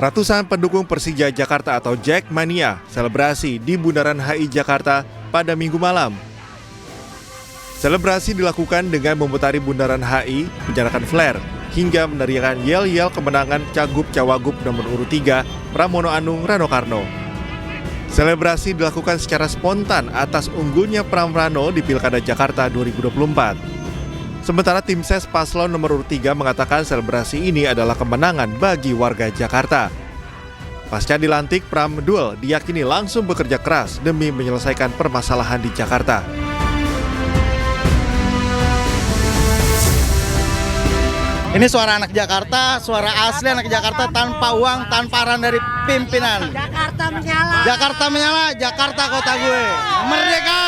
Ratusan pendukung Persija Jakarta atau Jackmania selebrasi di Bundaran HI Jakarta pada Minggu malam. Selebrasi dilakukan dengan memutari Bundaran HI, menyalakan flare, hingga meneriakan yel-yel kemenangan Cagup Cawagup nomor urut 3, Pramono Anung Rano Karno. Selebrasi dilakukan secara spontan atas unggulnya Pram Rano di Pilkada Jakarta 2024. Sementara tim ses paslon nomor urut 3 mengatakan selebrasi ini adalah kemenangan bagi warga Jakarta. Pasca dilantik, Pram Dul diyakini langsung bekerja keras demi menyelesaikan permasalahan di Jakarta. Ini suara anak Jakarta, suara asli anak Jakarta tanpa uang, tanpa arahan dari pimpinan. Jakarta menyala. Jakarta menyala, Jakarta kota gue. Merdeka!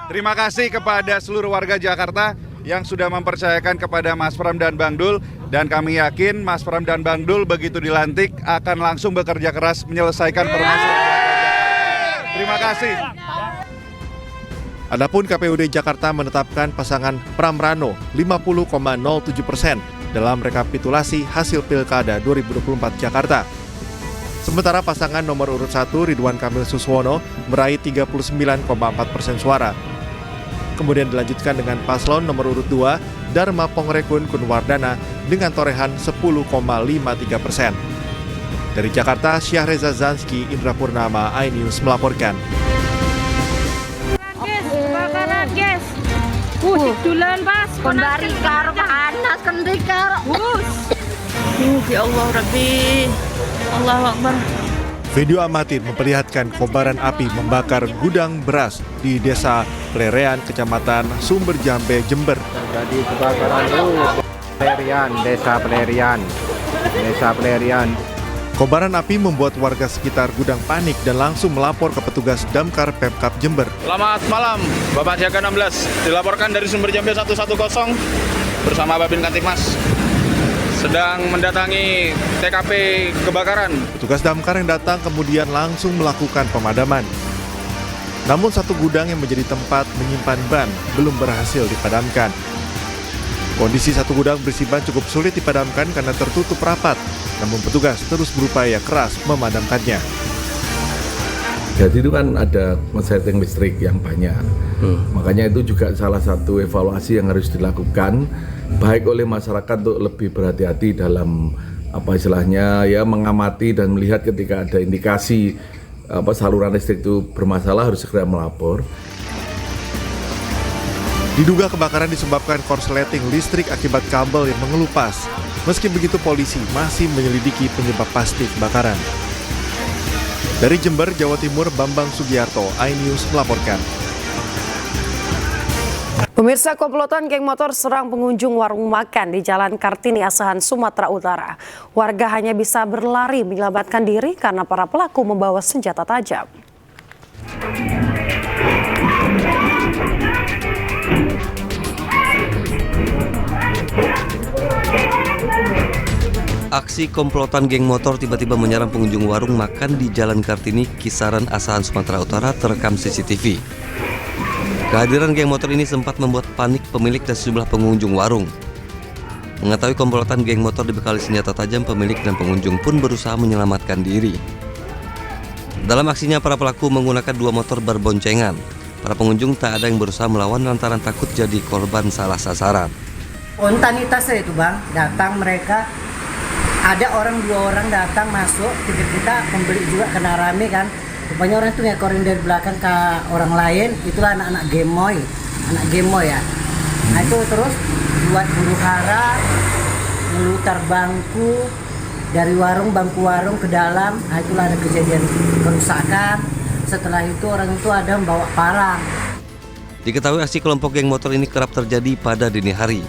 Terima kasih kepada seluruh warga Jakarta yang sudah mempercayakan kepada Mas Pram dan Bang Dul, dan kami yakin Mas Pram dan Bang Dul begitu dilantik akan langsung bekerja keras menyelesaikan permasalahan. Terima kasih. Adapun KPUD Jakarta menetapkan pasangan Pram Rano 50,07% dalam rekapitulasi hasil Pilkada 2024 Jakarta. Sementara pasangan nomor urut 1 Ridwan Kamil Suswono meraih 39,4% suara. Kemudian dilanjutkan dengan paslon nomor urut 2, Dharma Pongrekun Kunwardana dengan torehan 10,53%. Dari Jakarta, Syahreza Zanski, Indra Purnama, iNews melaporkan. Kebakaran, guys. Dulan, Mas. Kondari karo panas kendikar. Ya Allah, Rabbi. Allahu Akbar. Video amatir memperlihatkan kobaran api membakar gudang beras di Desa Plerean, Kecamatan Sumber Jambe, Jember. Jadi kebakaran Desa Plerian. Kobaran api membuat warga sekitar gudang panik dan langsung melapor ke petugas Damkar Pemkab Jember. Selamat malam, Bapak Siaga 16. Dilaporkan dari Sumber Jambe 110 bersama Babin Kantikmas. Sedang mendatangi TKP kebakaran. Petugas damkar yang datang kemudian langsung melakukan pemadaman. Namun satu gudang yang menjadi tempat menyimpan ban belum berhasil dipadamkan. Kondisi satu gudang berisi ban cukup sulit dipadamkan karena tertutup rapat. Namun petugas terus berupaya keras memadamkannya. Jadi itu kan ada konsleting listrik yang banyak. Makanya itu juga salah satu evaluasi yang harus dilakukan baik oleh masyarakat untuk lebih berhati-hati dalam mengamati dan melihat ketika ada indikasi saluran listrik itu bermasalah harus segera melapor. Diduga kebakaran disebabkan korsleting listrik akibat kabel yang mengelupas. Meski begitu, polisi masih menyelidiki penyebab pasti kebakaran. Dari Jember, Jawa Timur, Bambang Sugiarto, iNews melaporkan. Pemirsa, komplotan geng motor serang pengunjung warung makan di Jalan Kartini, Asahan, Sumatera Utara. Warga hanya bisa berlari menyelamatkan diri karena para pelaku membawa senjata tajam. Aksi komplotan geng motor tiba-tiba menyerang pengunjung warung makan di Jalan Kartini, Kisaran, Asahan, Sumatera Utara terekam CCTV. Kehadiran geng motor ini sempat membuat panik pemilik dan sejumlah pengunjung warung. Mengetahui komplotan geng motor dibekali senjata tajam, pemilik dan pengunjung pun berusaha menyelamatkan diri. Dalam aksinya, para pelaku menggunakan dua motor berboncengan. Para pengunjung tak ada yang berusaha melawan lantaran takut jadi korban salah sasaran. Spontanitas itu bang, datang mereka, ada dua orang datang masuk, kita pembeli juga kena rame kan. Rupanya orang itu ngekorin dari belakang ke orang lain, itulah anak-anak gemoy ya. Nah itu terus buat huru hara, melutar bangku dari bangku warung ke dalam. Nah itulah ada kejadian kerusakan. Setelah itu orang itu ada membawa parang. Diketahui aksi kelompok geng motor ini kerap terjadi pada dini hari.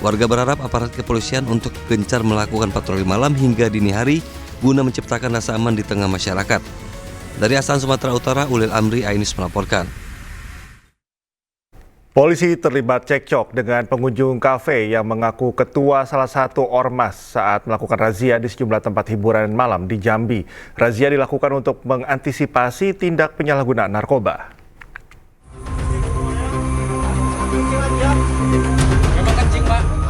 Warga berharap aparat kepolisian untuk gencar melakukan patroli malam hingga dini hari guna menciptakan rasa aman di tengah masyarakat. Dari Asahan, Sumatera Utara, Ulil Amri, iNews melaporkan. Polisi terlibat cekcok dengan pengunjung kafe yang mengaku ketua salah satu ormas saat melakukan razia di sejumlah tempat hiburan malam di Jambi. Razia dilakukan untuk mengantisipasi tindak penyalahgunaan narkoba.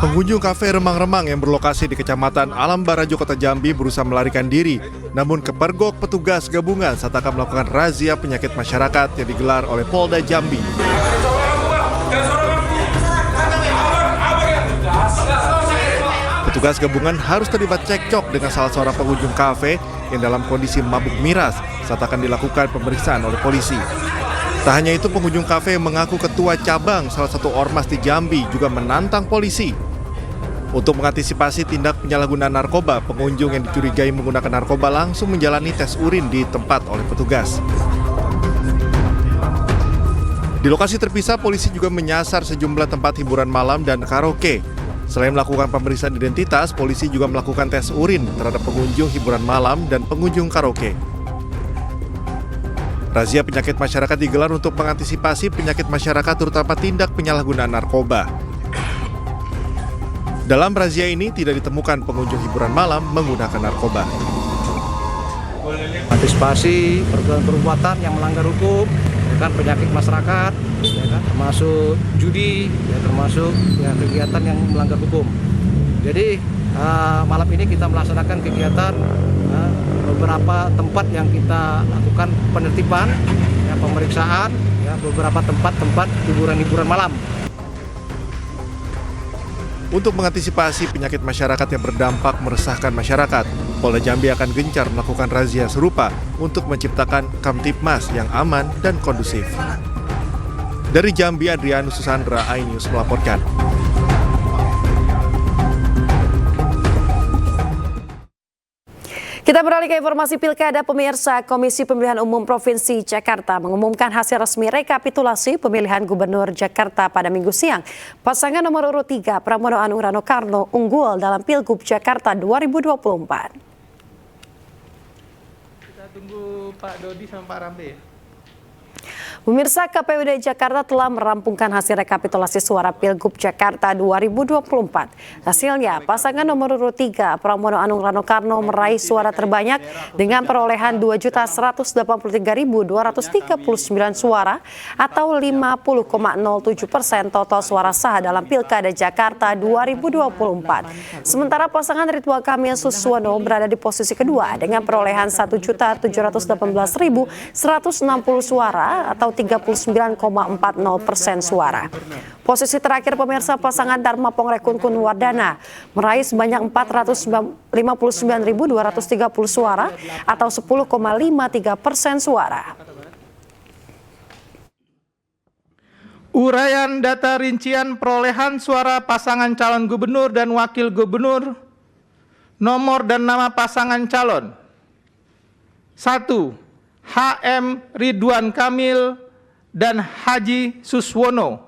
Pengunjung kafe remang-remang yang berlokasi di Kecamatan Alam Barajo, Kota Jambi berusaha melarikan diri, namun kepergok petugas gabungan saat akan melakukan razia penyakit masyarakat yang digelar oleh Polda Jambi. Petugas gabungan harus terlibat cekcok dengan salah seorang pengunjung kafe yang dalam kondisi mabuk miras saat akan dilakukan pemeriksaan oleh polisi. Tak hanya itu, pengunjung kafe yang mengaku ketua cabang salah satu ormas di Jambi juga menantang polisi. Untuk mengantisipasi tindak penyalahgunaan narkoba, pengunjung yang dicurigai menggunakan narkoba langsung menjalani tes urin di tempat oleh petugas. Di lokasi terpisah, polisi juga menyasar sejumlah tempat hiburan malam dan karaoke. Selain melakukan pemeriksaan identitas, polisi juga melakukan tes urin terhadap pengunjung hiburan malam dan pengunjung karaoke. Razia penyakit masyarakat digelar untuk mengantisipasi penyakit masyarakat terutama tindak penyalahgunaan narkoba. Dalam razia ini tidak ditemukan pengunjung hiburan malam menggunakan narkoba. Antisipasi perbuatan yang melanggar hukum, ya kan, penyakit masyarakat, ya kan, termasuk judi, ya, termasuk ya, kegiatan yang melanggar hukum. Jadi malam ini kita melaksanakan kegiatan beberapa tempat yang kita lakukan penertiban, ya, pemeriksaan, ya, beberapa tempat-tempat hiburan malam. Untuk mengantisipasi penyakit masyarakat yang berdampak meresahkan masyarakat, Polda Jambi akan gencar melakukan razia serupa untuk menciptakan Kamtibmas yang aman dan kondusif. Dari Jambi, Adrianus Susandra, iNews melaporkan. Kita beralih ke informasi pilkada, pemirsa. Komisi Pemilihan Umum Provinsi Jakarta mengumumkan hasil resmi rekapitulasi pemilihan Gubernur Jakarta pada Minggu siang. Pasangan nomor urut 3 Pramono Anung Rano Karno unggul dalam Pilgub Jakarta 2024. Kita tunggu Pak Dodi sama Pak Rambe. Pemirsa, KPUD Jakarta telah merampungkan hasil rekapitulasi suara Pilgub Jakarta 2024. Hasilnya, pasangan nomor urut 3 Pramono Anung Rano Karno meraih suara terbanyak dengan perolehan 2.183.239 suara atau 50,07% total suara sah dalam Pilkada Jakarta 2024. Sementara pasangan Ridwan Kamil Suswono berada di posisi kedua dengan perolehan 1.718.160 suara atau 39,40% suara. Posisi terakhir, pemirsa, pasangan Dharma Pongrekun Wardana meraih sebanyak 459.230 suara atau 10,53% suara. Uraian data rincian perolehan suara pasangan calon gubernur dan wakil gubernur, nomor dan nama pasangan calon. 1. HM Ridwan Kamil dan Haji Suswono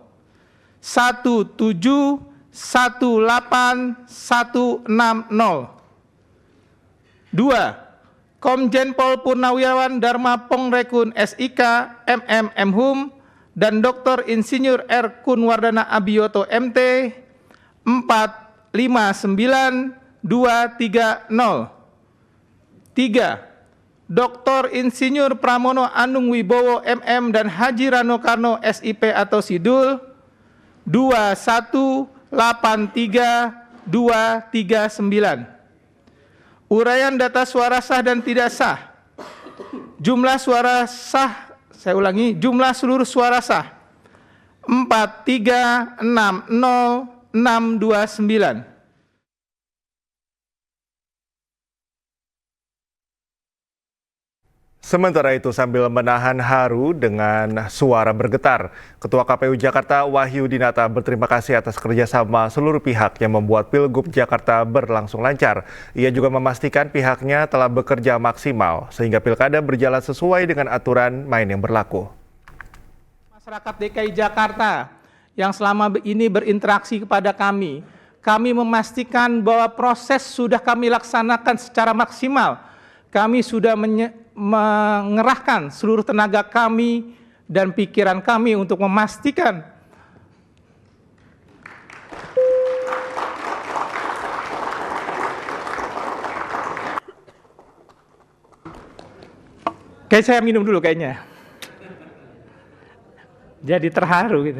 1718160. 2. Komjen Pol Purnawirawan Dharma Pongrekun SIK MM Mhum dan Dr. Insinyur R. Kunwardana Abiyoto MT 459230. 3. Dr. Insinyur Pramono Anung Wibowo MM dan Haji Rano Karno SIP atau Sidul 2183239. Uraian data suara sah dan tidak sah. Jumlah suara sah, saya ulangi, jumlah seluruh suara sah 4360629. Sementara itu, sambil menahan haru dengan suara bergetar, Ketua KPU Jakarta Wahyu Dinata berterima kasih atas kerjasama seluruh pihak yang membuat Pilgub Jakarta berlangsung lancar. Ia juga memastikan pihaknya telah bekerja maksimal sehingga pilkada berjalan sesuai dengan aturan main yang berlaku. Masyarakat DKI Jakarta yang selama ini berinteraksi kepada kami memastikan bahwa proses sudah kami laksanakan secara maksimal. Kami sudah mengerahkan seluruh tenaga kami dan pikiran kami untuk memastikan kayak saya minum dulu kayaknya. Jadi terharu gitu.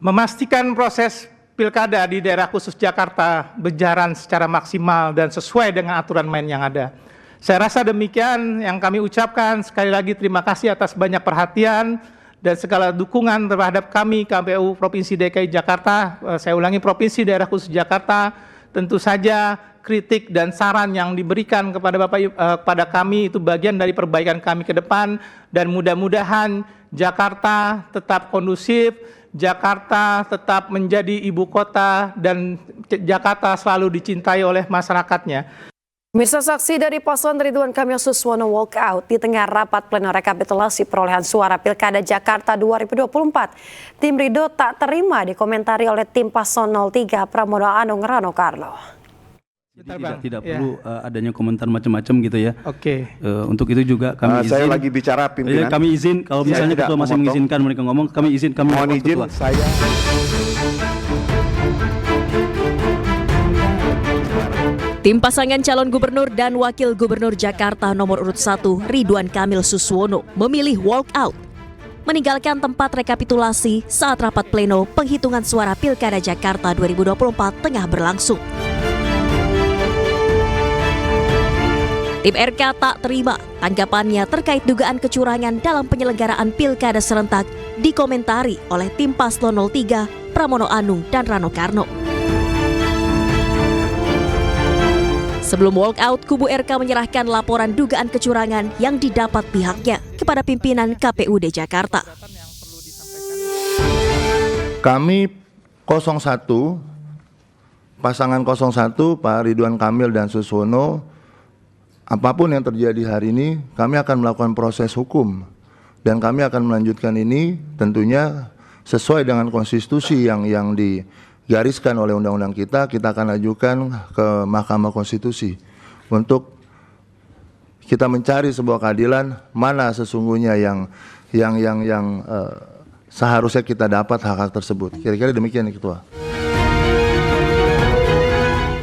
memastikan proses pilkada di daerah khusus Jakarta berjalan secara maksimal dan sesuai dengan aturan main yang ada. Saya rasa demikian yang kami ucapkan. Sekali lagi terima kasih atas banyak perhatian dan segala dukungan terhadap kami KPU Provinsi DKI Jakarta. Saya ulangi, Provinsi Daerah Khusus Jakarta. Tentu saja kritik dan saran yang diberikan kepada kepada kami itu bagian dari perbaikan kami ke depan, dan mudah-mudahan Jakarta tetap kondusif, Jakarta tetap menjadi ibu kota, dan Jakarta selalu dicintai oleh masyarakatnya. Pemirsa, saksi dari paslon Ridwan Kamil Suswono walk out di tengah rapat pleno rekapitulasi perolehan suara Pilkada Jakarta 2024. Tim Ridho tak terima dikomentari oleh tim paslon 03 Pramono Anung Rano Karno. Tidak perlu adanya komentar macam-macam gitu ya. Oke. Untuk itu juga kami izin. Saya lagi bicara pimpinan. Kami izin kalau misalnya ketua masih mengizinkan mereka ngomong, kami izin, kami mohon izin ketua. saya. Tim pasangan calon gubernur dan wakil gubernur Jakarta nomor urut 1 Ridwan Kamil Suswono memilih walk out, meninggalkan tempat rekapitulasi saat rapat pleno penghitungan suara Pilkada Jakarta 2024 tengah berlangsung. Tim RK tak terima tanggapannya terkait dugaan kecurangan dalam penyelenggaraan Pilkada serentak dikomentari oleh tim paslon 03 Pramono Anung dan Rano Karno. Sebelum walk out, kubu RK menyerahkan laporan dugaan kecurangan yang didapat pihaknya kepada pimpinan KPUD Jakarta. Kami 01, pasangan 01, Pak Ridwan Kamil dan Suswono, apapun yang terjadi hari ini, kami akan melakukan proses hukum. Dan kami akan melanjutkan ini tentunya sesuai dengan konstitusi yang digariskan oleh undang-undang kita akan ajukan ke Mahkamah Konstitusi untuk kita mencari sebuah keadilan mana sesungguhnya yang seharusnya kita dapat hak-hak tersebut. Kira-kira demikian, Ketua.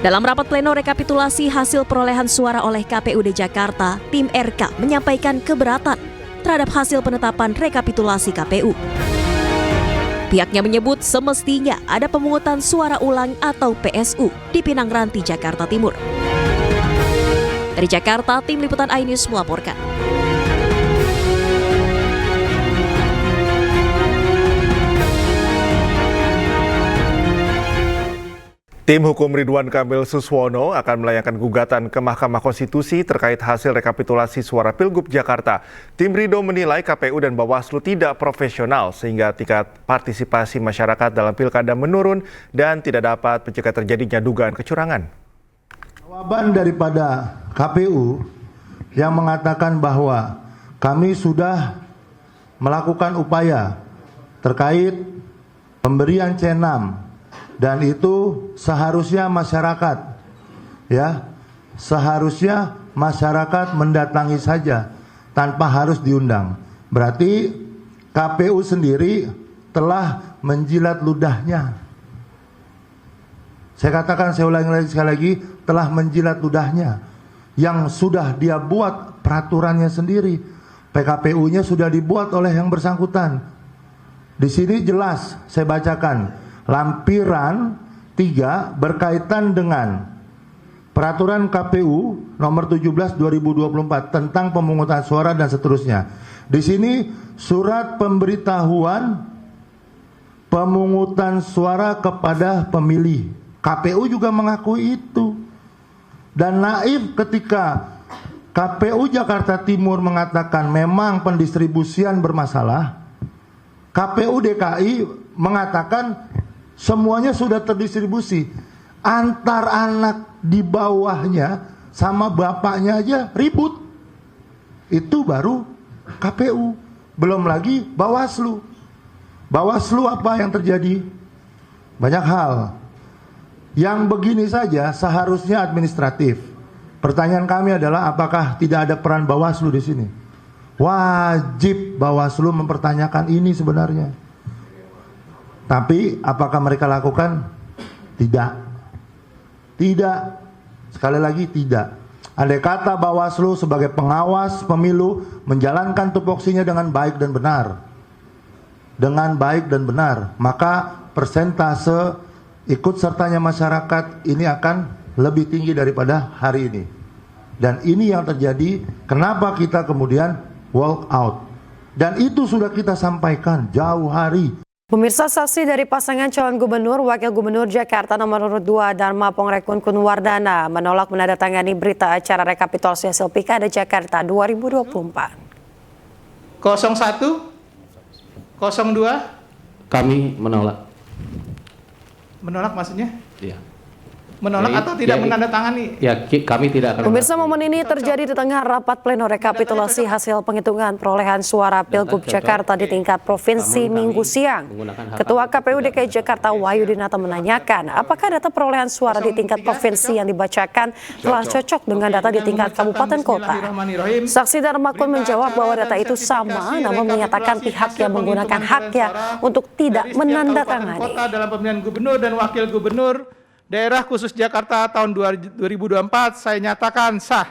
Dalam rapat pleno rekapitulasi hasil perolehan suara oleh KPUD Jakarta, tim RK menyampaikan keberatan terhadap hasil penetapan rekapitulasi KPU. Pihaknya menyebut semestinya ada pemungutan suara ulang atau PSU di Pinang Ranti, Jakarta Timur. Dari Jakarta, tim liputan iNews melaporkan. Tim hukum Ridwan Kamil Suswono akan melayangkan gugatan ke Mahkamah Konstitusi terkait hasil rekapitulasi suara Pilgub Jakarta. Tim Ridho menilai KPU dan Bawaslu tidak profesional sehingga tingkat partisipasi masyarakat dalam pilkada menurun dan tidak dapat mencegah terjadinya dugaan kecurangan. Jawaban daripada KPU yang mengatakan bahwa kami sudah melakukan upaya terkait pemberian C6 dan itu seharusnya masyarakat mendatangi saja tanpa harus diundang. Berarti KPU sendiri telah menjilat ludahnya. Saya katakan, saya ulangi sekali lagi, telah menjilat ludahnya yang sudah dia buat peraturannya sendiri. PKPU-nya sudah dibuat oleh yang bersangkutan. Di sini jelas saya bacakan. Lampiran 3 berkaitan dengan Peraturan KPU nomor 17 2024 tentang pemungutan suara dan seterusnya. Di sini surat pemberitahuan pemungutan suara kepada pemilih. KPU juga mengakui itu. Dan naif ketika KPU Jakarta Timur mengatakan memang pendistribusian bermasalah, KPU DKI mengatakan semuanya sudah terdistribusi. Antar anak di bawahnya sama bapaknya aja ribut. Itu baru KPU. Belum lagi Bawaslu. Bawaslu apa yang terjadi? Banyak hal. Yang begini saja seharusnya administratif. Pertanyaan kami adalah apakah tidak ada peran Bawaslu di sini? Wajib Bawaslu mempertanyakan ini sebenarnya. Tapi apakah mereka lakukan? Tidak. Tidak. Sekali lagi tidak. Andai kata Bawaslu sebagai pengawas pemilu menjalankan tupoksinya dengan baik dan benar. Dengan baik dan benar, maka persentase ikut sertanya masyarakat ini akan lebih tinggi daripada hari ini. Dan ini yang terjadi, kenapa kita kemudian walk out. Dan itu sudah kita sampaikan jauh hari. Pemirsa, saksi dari pasangan calon gubernur, wakil gubernur Jakarta nomor urut 2 Dharma Pongrekun Kunwardana menolak menandatangani berita acara rekapitulasi hasil Pilkada Jakarta 2024. 01, 02, kami menolak. menolak maksudnya? Iya. Menolak atau tidak menandatangani? Ya, kami tidak akan. Pemirsa, momen ini terjadi di tengah rapat pleno rekapitulasi hasil penghitungan perolehan suara Pilgub Jakarta di tingkat provinsi Minggu siang. Ketua KPU DKI Jakarta Wahyudinata menanyakan apakah data perolehan suara di tingkat provinsi yang dibacakan telah cocok dengan data di tingkat kabupaten kota. Saksi Dharmakun menjawab bahwa data itu sama, namun menyatakan pihak yang menggunakan haknya untuk tidak menandatangani. Kota dalam pemilihan gubernur dan wakil gubernur Daerah Khusus Jakarta tahun 2024 saya nyatakan sah.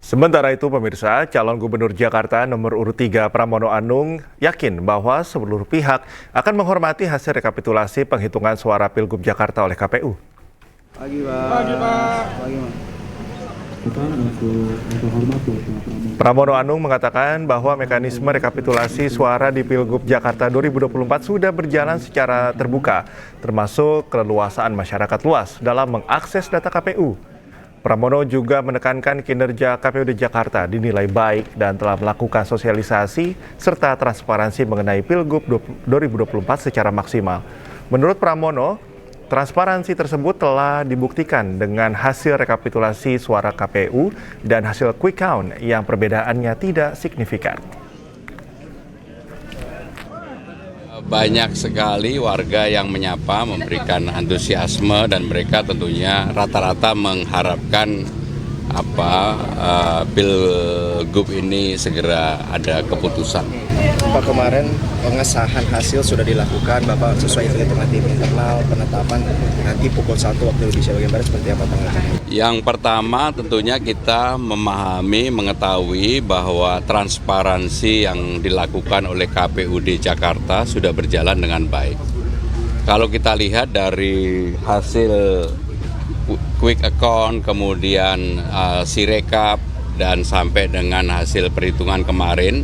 Sementara itu pemirsa, calon gubernur Jakarta nomor urut 3 Pramono Anung yakin bahwa seluruh pihak akan menghormati hasil rekapitulasi penghitungan suara Pilgub Jakarta oleh KPU. Pagi Pak. Pagi Pak. Pagi Pak. Pramono Anung mengatakan bahwa mekanisme rekapitulasi suara di Pilgub Jakarta 2024 sudah berjalan secara terbuka, termasuk keleluasaan masyarakat luas dalam mengakses data KPU. Pramono juga menekankan kinerja KPUD Jakarta dinilai baik dan telah melakukan sosialisasi serta transparansi mengenai Pilgub 2024 secara maksimal. Menurut Pramono, transparansi tersebut telah dibuktikan dengan hasil rekapitulasi suara KPU dan hasil quick count yang perbedaannya tidak signifikan. Banyak sekali warga yang menyapa, memberikan antusiasme, dan mereka tentunya rata-rata mengharapkan Pilgub ini segera ada keputusan. Pak, kemarin pengesahan hasil sudah dilakukan, Bapak sesuai hitungan tim internal, penetapan nanti pukul 1 waktu Indonesia bagian Barat, seperti apa tanggapannya? Yang pertama tentunya kita memahami, mengetahui bahwa transparansi yang dilakukan oleh KPUD Jakarta sudah berjalan dengan baik. Kalau kita lihat dari hasil quick account, kemudian sirekap, dan sampai dengan hasil perhitungan kemarin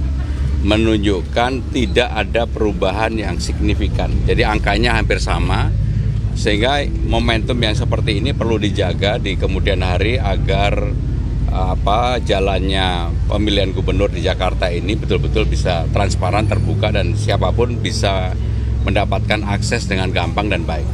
menunjukkan tidak ada perubahan yang signifikan. Jadi angkanya hampir sama, sehingga momentum yang seperti ini perlu dijaga di kemudian hari agar jalannya pemilihan gubernur di Jakarta ini betul-betul bisa transparan, terbuka, dan siapapun bisa mendapatkan akses dengan gampang dan baik.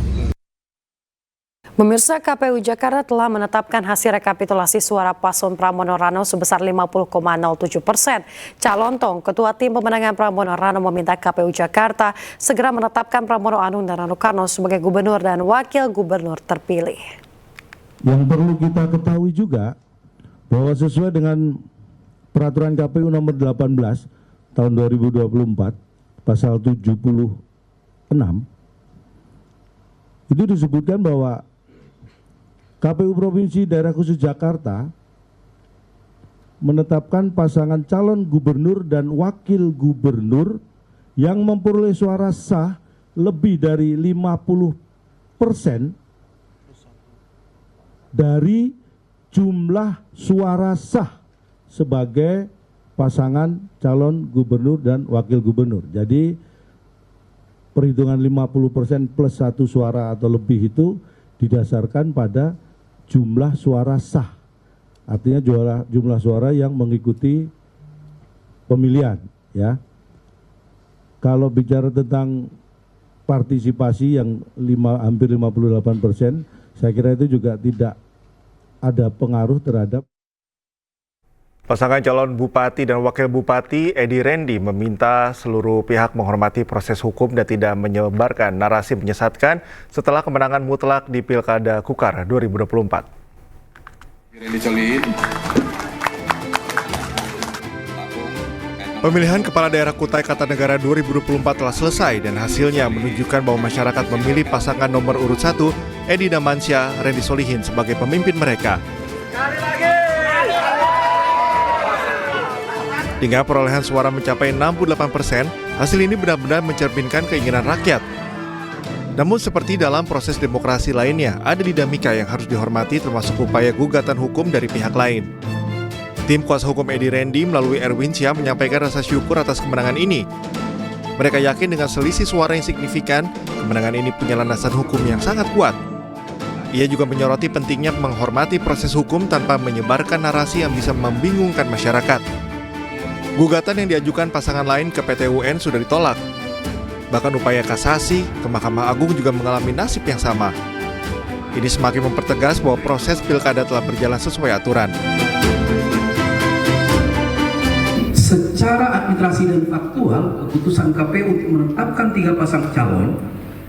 Pemirsa, KPU Jakarta telah menetapkan hasil rekapitulasi suara paslon Pramono Rano sebesar 50,07%. Calon Tong, Ketua Tim Pemenangan Pramono Rano, meminta KPU Jakarta segera menetapkan Pramono Anung dan Rano Karno sebagai gubernur dan wakil gubernur terpilih. Yang perlu kita ketahui juga bahwa sesuai dengan peraturan KPU nomor 18 tahun 2024 pasal 76 itu disebutkan bahwa KPU Provinsi Daerah Khusus Jakarta menetapkan pasangan calon gubernur dan wakil gubernur yang memperoleh suara sah lebih dari 50% dari jumlah suara sah sebagai pasangan calon gubernur dan wakil gubernur. Jadi perhitungan 50% plus 1 suara atau lebih itu didasarkan pada jumlah suara sah, artinya jumlah suara yang mengikuti pemilihan, ya. Kalau bicara tentang partisipasi yang hampir 58%, saya kira itu juga tidak ada pengaruh terhadap. Pasangan calon Bupati dan Wakil Bupati Edi Rendi meminta seluruh pihak menghormati proses hukum dan tidak menyebarkan narasi menyesatkan setelah kemenangan mutlak di Pilkada Kukar 2024. Pemilihan Kepala Daerah Kutai Kartanegara 2024 telah selesai dan hasilnya menunjukkan bahwa masyarakat memilih pasangan nomor urut 1 Edi Damansyah Rendi Solihin sebagai pemimpin mereka. Dengan perolehan suara mencapai 68%, hasil ini benar-benar mencerminkan keinginan rakyat. Namun seperti dalam proses demokrasi lainnya, ada dinamika yang harus dihormati termasuk upaya gugatan hukum dari pihak lain. Tim kuasa hukum Edi Randy melalui Erwin Syah menyampaikan rasa syukur atas kemenangan ini. Mereka yakin dengan selisih suara yang signifikan, kemenangan ini punya landasan hukum yang sangat kuat. Ia juga menyoroti pentingnya menghormati proses hukum tanpa menyebarkan narasi yang bisa membingungkan masyarakat. Gugatan yang diajukan pasangan lain ke PT UN sudah ditolak. Bahkan upaya kasasi ke Mahkamah Agung juga mengalami nasib yang sama. Ini semakin mempertegas bahwa proses pilkada telah berjalan sesuai aturan. Secara administrasi dan faktual, keputusan KPU untuk menetapkan 3 pasang calon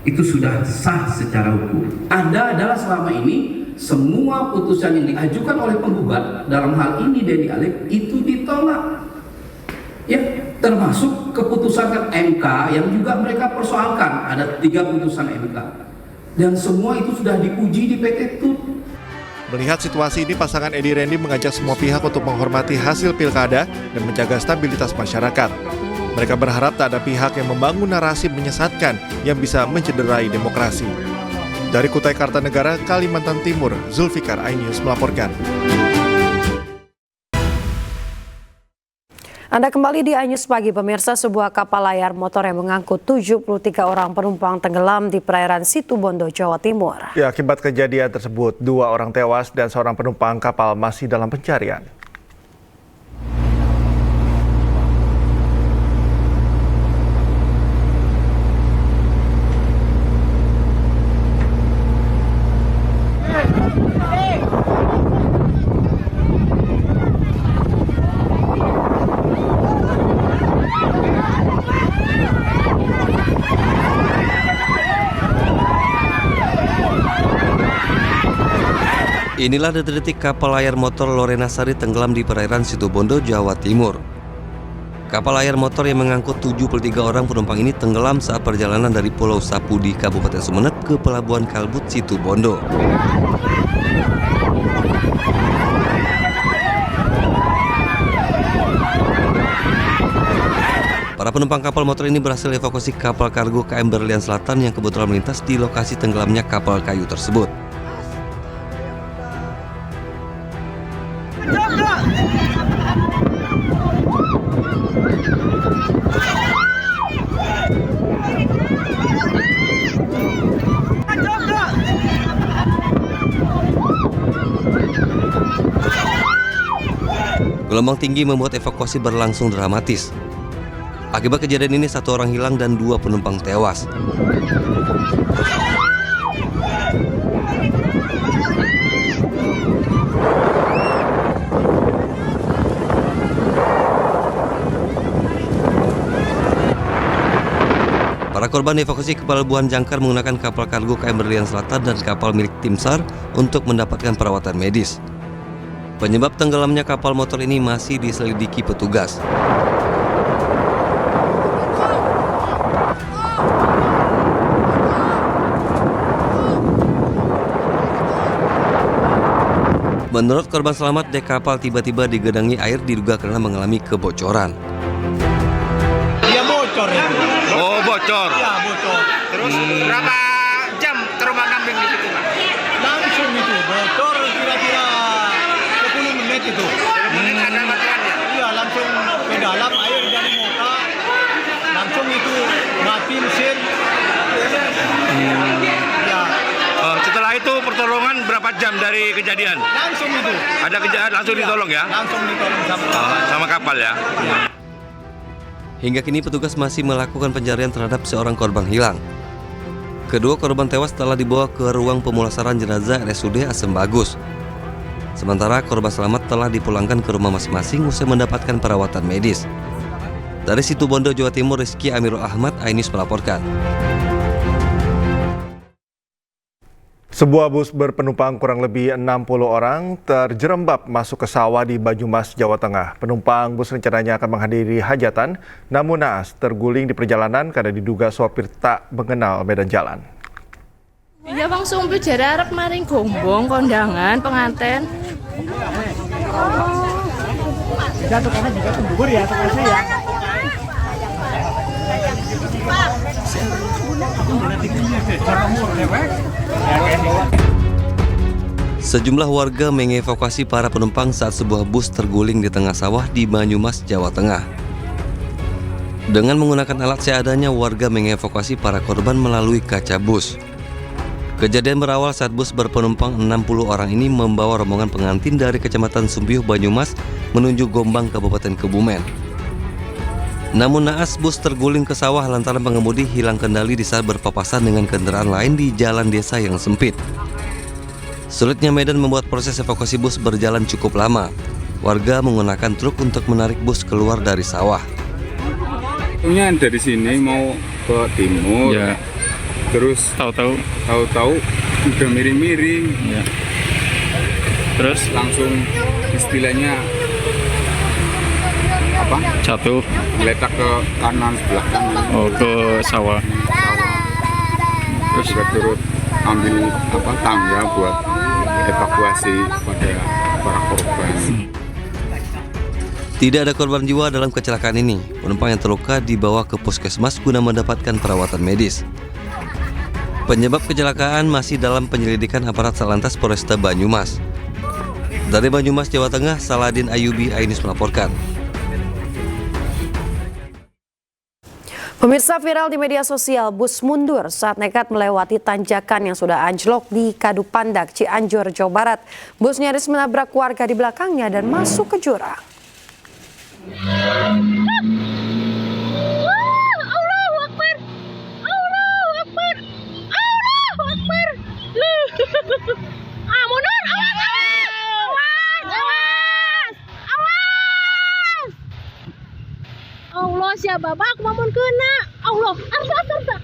itu sudah sah secara hukum. Adalah selama ini semua putusan yang diajukan oleh penggugat, dalam hal ini Denny Alif, itu ditolak. Ya, termasuk keputusan MK yang juga mereka persoalkan. Ada 3 putusan MK. Dan semua itu sudah diuji di PT TUT. Melihat situasi ini, pasangan Edi Randy mengajak semua pihak untuk menghormati hasil pilkada dan menjaga stabilitas masyarakat. Mereka berharap tak ada pihak yang membangun narasi menyesatkan yang bisa mencederai demokrasi. Dari Kutai Kartanegara, Kalimantan Timur, Zulfikar, iNews melaporkan. Anda kembali di iNews Pagi, pemirsa. Sebuah kapal layar motor yang mengangkut 73 orang penumpang tenggelam di perairan Situbondo, Jawa Timur. Ya, akibat kejadian tersebut, 2 orang tewas dan seorang penumpang kapal masih dalam pencarian. Inilah detik-detik kapal layar motor Lorena Sari tenggelam di perairan Situbondo, Jawa Timur. Kapal layar motor yang mengangkut 73 orang penumpang ini tenggelam saat perjalanan dari Pulau Sapudi, Kabupaten Sumeneb ke Pelabuhan Kalbut, Situbondo. Para penumpang kapal motor ini berhasil evakuasi kapal kargo KM Berlian Selatan yang kebetulan melintas di lokasi tenggelamnya kapal kayu tersebut. Gelombang tinggi membuat evakuasi berlangsung dramatis. Akibat kejadian ini 1 orang hilang dan 2 penumpang tewas. Para korban dievakuasi ke Pelabuhan Jangkar menggunakan kapal kargo KM Berlian Selatan dan kapal milik tim SAR untuk mendapatkan perawatan medis. Penyebab tenggelamnya kapal motor ini masih diselidiki petugas. Menurut korban selamat, dek kapal tiba-tiba digenangi air diduga karena mengalami kebocoran. Dia bocor ya. Oh, bocor. Iya, bocor. Terus berapa jam ke rumah kambing di situ, Pak? Langsung itu bocor kira-kira 10 menit itu. 10 menit ada bantuannya? Iya, langsung ke dalam air dari muka. Langsung itu mati mesin. Ya. Setelah itu pertolongan berapa jam dari kejadian? Langsung itu. Ada kejadian langsung ditolong ya? Langsung ditolong sama kapal ya. Hingga kini petugas masih melakukan pencarian terhadap seorang korban hilang. Kedua korban tewas telah dibawa ke ruang pemulasaran jenazah RSUD Asem Bagus. Sementara korban selamat telah dipulangkan ke rumah masing-masing usai mendapatkan perawatan medis. Dari Situbondo, Jawa Timur, Rizky Amirul Ahmad, iNews melaporkan. Sebuah bus berpenumpang kurang lebih 60 orang terjerembab masuk ke sawah di Banyumas, Jawa Tengah. Penumpang bus rencananya akan menghadiri hajatan, namun naas terguling di perjalanan karena diduga sopir tak mengenal medan jalan. Iya bang, sumpah jarak maring gombong kondangan pengantin. Jatuh karena juga pembubur ya, terasa ya. Sejumlah warga mengevakuasi para penumpang saat sebuah bus terguling di tengah sawah di Banyumas, Jawa Tengah. Dengan menggunakan alat seadanya, warga mengevakuasi para korban melalui kaca bus. Kejadian berawal saat bus berpenumpang 60 orang ini membawa rombongan pengantin dari Kecamatan Sumbiuh, Banyumas menuju Gombang, Kabupaten Kebumen. Namun naas bus terguling ke sawah lantaran pengemudi hilang kendali di saat berpapasan dengan kendaraan lain di jalan desa yang sempit. Sulitnya medan membuat proses evakuasi bus berjalan cukup lama. Warga menggunakan truk untuk menarik bus keluar dari sawah. Dari sini mau ke timur, ya. Terus tahu-tahu udah miring-miring, ya. Terus langsung istilahnya apa? Jatuh, meletak ke kanan sebelah kanan. Oh, ke sawah. Terus juga turut ambil tangga buat evakuasi pada para korban. Tidak ada korban jiwa dalam kecelakaan ini. Penumpang yang terluka dibawa ke puskesmas guna mendapatkan perawatan medis. Penyebab kecelakaan masih dalam penyelidikan aparat Satlantas Polresta Banyumas. Dari Banyumas, Jawa Tengah, Saladin Ayubi, Ainus melaporkan. Pemirsa, viral di media sosial, bus mundur saat nekat melewati tanjakan yang sudah anjlok di Kadupandak, Cianjur, Jawa Barat. Bus nyaris menabrak warga di belakangnya dan masuk ke jurang. Allahu Akbar. Allahu Akbar. Allahu Akbar. Mundur. Awas. Allah siapa babak mamun kena. Allah. Arsa.